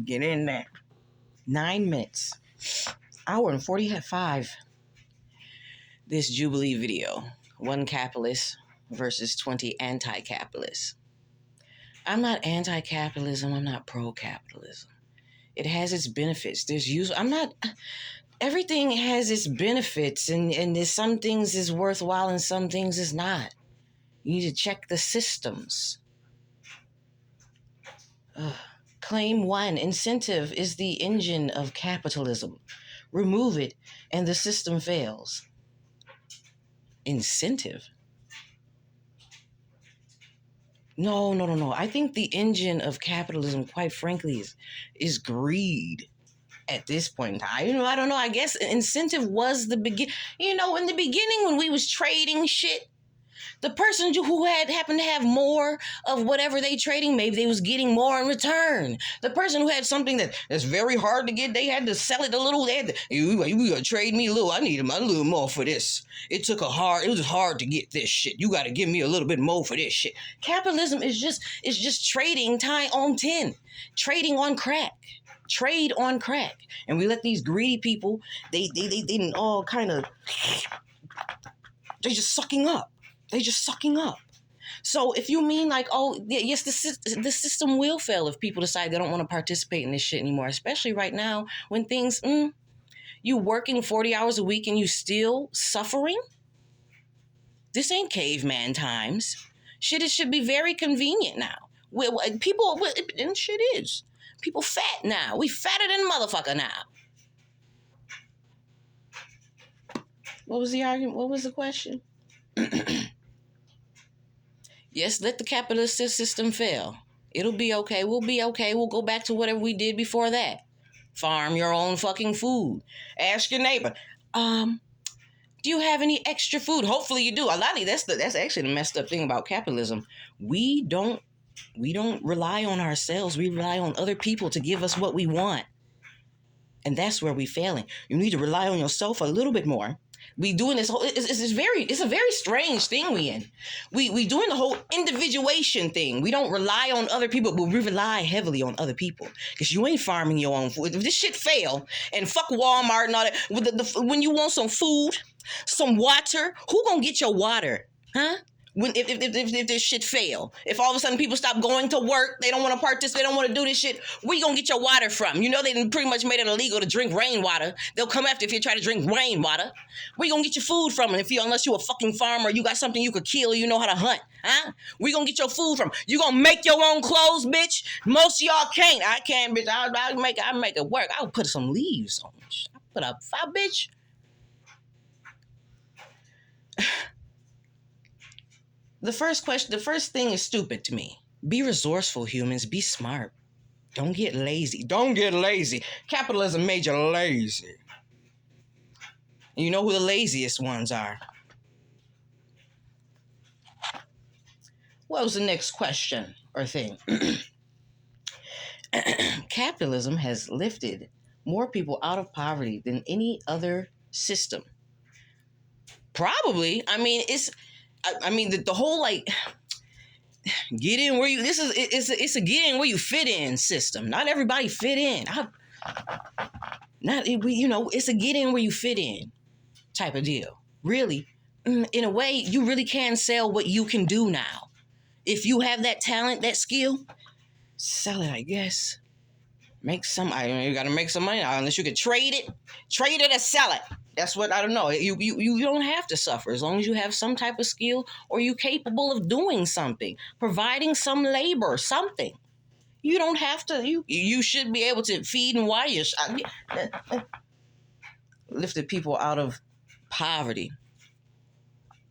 Get in there. 9 minutes. Hour and 45. This Jubilee video. 1 capitalist versus 20 anti-capitalists. I'm not anti-capitalism. I'm not pro-capitalism. It has its benefits. Everything has its benefits, and there's some things is worthwhile and some things is not. You need to check the systems. Claim 1, incentive is the engine of capitalism. Remove it and the system fails. Incentive? No. I think the engine of capitalism, quite frankly, is greed at this point in time. I don't know. I guess incentive was the begin. In the beginning when we was trading shit, the person who happened to have more of whatever they trading, maybe they was getting more in return. The person who had something that's very hard to get, they had to sell it a little. You gotta trade me a little. I need a little more for this. It was hard to get this shit. You gotta give me a little bit more for this shit. Capitalism is just trading time on 10, trading on crack. Trade on crack. And we let these greedy people, they all kind of, they're just sucking up. So if you mean like, yes, the system will fail if people decide they don't want to participate in this shit anymore, especially right now when things, you working 40 hours a week and you still suffering? This ain't caveman times. It should be very convenient now. And shit is. People fat now. We fatter than motherfucker now. What was the argument? What was the question? Yes, let the capitalist system fail. It'll be okay. We'll be okay. We'll go back to whatever we did before that. Farm your own fucking food. Ask your neighbor, do you have any extra food? Hopefully you do. A lot of that's actually the messed up thing about capitalism. We don't rely on ourselves. We rely on other people to give us what we want. And that's where we're failing. You need to rely on yourself a little bit more. We doing this whole, it's a very strange thing we in. We doing the whole individuation thing. We don't rely on other people, but we rely heavily on other people. Because you ain't farming your own food. If this shit fail, and fuck Walmart and all that, when you want some food, some water, who gonna get your water? Huh? If this shit fail, if all of a sudden people stop going to work, they don't want to participate, they don't want to do this shit, where you gonna get your water from? They pretty much made it illegal to drink rainwater. They'll come after if you try to drink rainwater. Where you gonna get your food from? And unless you a fucking farmer, you got something you could kill, you know how to hunt, huh? Where you gonna get your food from? You gonna make your own clothes, bitch? Most of y'all can't. I can't, bitch. I'll make it work. I'll put some leaves on it. I'll put up fire, bitch. The first thing is stupid to me. Be resourceful, humans. Be smart. Don't get lazy. Capitalism made you lazy. And you know who the laziest ones are. What was the next question or thing? Capitalism has lifted more people out of poverty than any other system. Probably. The whole get in where you. It's a get in where you fit in system. Not everybody fit in. It's a get in where you fit in type of deal. Really, in a way, you really can sell what you can do now. If you have that talent, that skill, sell it. I guess. Make some. You got to make some money unless you can trade it or sell it. That's what, I don't know. You don't have to suffer as long as you have some type of skill or you're capable of doing something, providing some labor, something. You don't have to. You should be able to feed and water yourself. Lifted people out of poverty.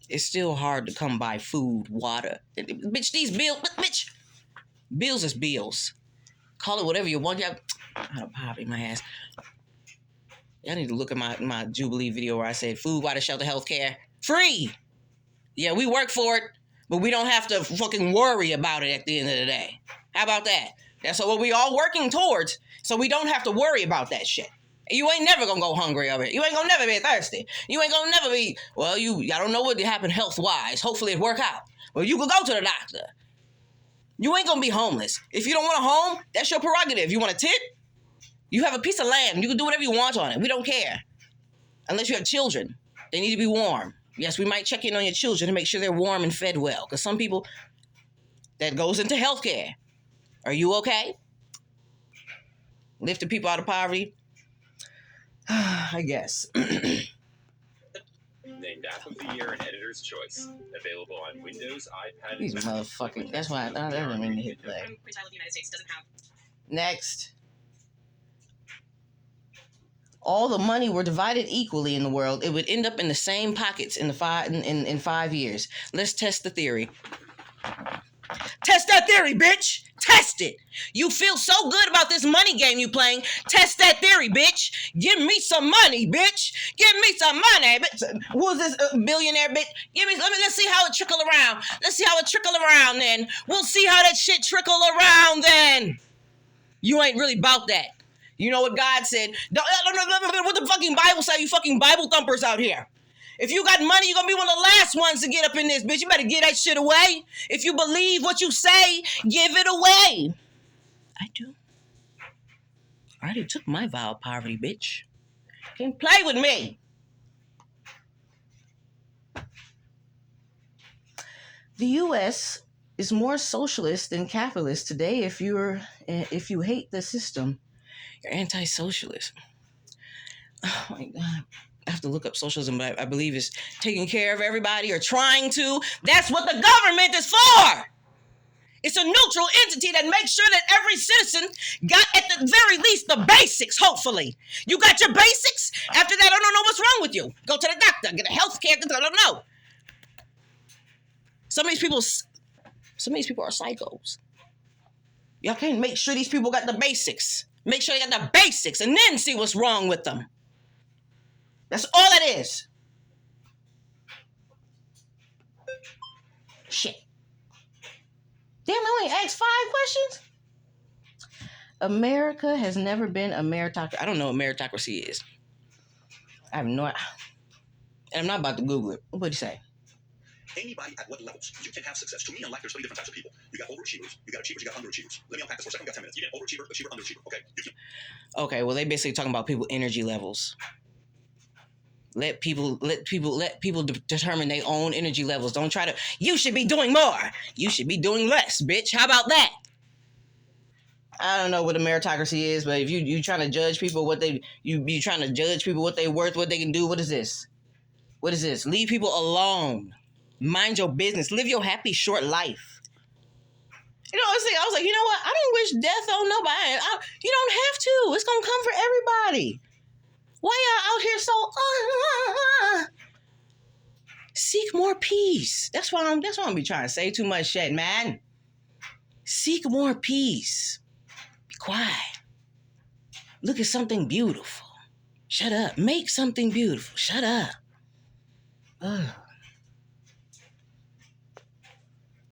It's still hard to come by food, water. Bitch, these bills. Bitch, bills is bills. Call it whatever you want. You have out of poverty, my ass. Y'all need to look at my Jubilee video where I said food, water, shelter, healthcare, free. Yeah, we work for it, but we don't have to fucking worry about it at the end of the day. How about that? That's what we all working towards, so we don't have to worry about that shit. You ain't never gonna go hungry over it. You ain't gonna never be thirsty. You ain't gonna never be, I don't know what happened health-wise. Hopefully it work out. Well, you could go to the doctor. You ain't gonna be homeless. If you don't want a home, that's your prerogative. You want a tit? You have a piece of land. You can do whatever you want on it. We don't care. Unless you have children. They need to be warm. Yes, we might check in on your children to make sure they're warm and fed well. Because some people, that goes into healthcare. Are you okay? Lifting people out of poverty? I guess. Named App of the Year and Editor's Choice. Available on Windows, iPad, These motherfucking... That's why I didn't mean to hit play. Next. All the money were divided equally in the world, it would end up in the same pockets in 5 years. Let's test the theory. Test that theory, bitch. Test it. You feel so good about this money game you playing. Test that theory, bitch. Give me some money, bitch. Give me some money. Who's this billionaire bitch? Let's see how it trickle around. Let's see how it trickle around then. We'll see how that shit trickle around then. You ain't really about that. You know what God said? What the fucking Bible say, you fucking Bible thumpers out here? If you got money, you're going to be one of the last ones to get up in this, bitch. You better get that shit away. If you believe what you say, give it away. I do. I already took my vow of poverty, bitch. Can't play with me. The U.S. is more socialist than capitalist today if you hate the system. You're anti-socialist. Oh my God. I have to look up socialism, but I believe it's taking care of everybody or trying to. That's what the government is for. It's a neutral entity that makes sure that every citizen got at the very least the basics, hopefully. You got your basics? After that, I don't know what's wrong with you. Go to the doctor, get a health care, I don't know. Some of these people are psychos. Y'all can't make sure these people got the basics. Make sure they got the basics and then see what's wrong with them. That's all it is. Shit. Damn, I only asked 5 questions? America has never been a meritocracy. I don't know what meritocracy is. I have no idea. And I'm not about to Google it. What'd you say? Anybody at what levels you can have success. To me in life, there's 3 different types of people. You got overachievers, you got achievers, you got underachievers. Let me unpack this for a second. We got 10 minutes. You get overachiever, achiever, underachiever. Okay. Okay. Well, they basically talking about people energy levels. Let people determine their own energy levels. Don't try to. You should be doing more. You should be doing less, bitch. How about that? I don't know what a meritocracy is, but if you trying to judge people what they you trying to judge people what they worth, what they can do. What is this? What is this? Leave people alone. Mind your business. Live your happy short life. You know, I was like, you know what? I don't wish death on nobody. You don't have to. It's gonna come for everybody. Why y'all out here so? Seek more peace. That's what I'm be trying to say. Too much shit, man. Seek more peace. Be quiet. Look at something beautiful. Shut up. Make something beautiful. Shut up. Ugh.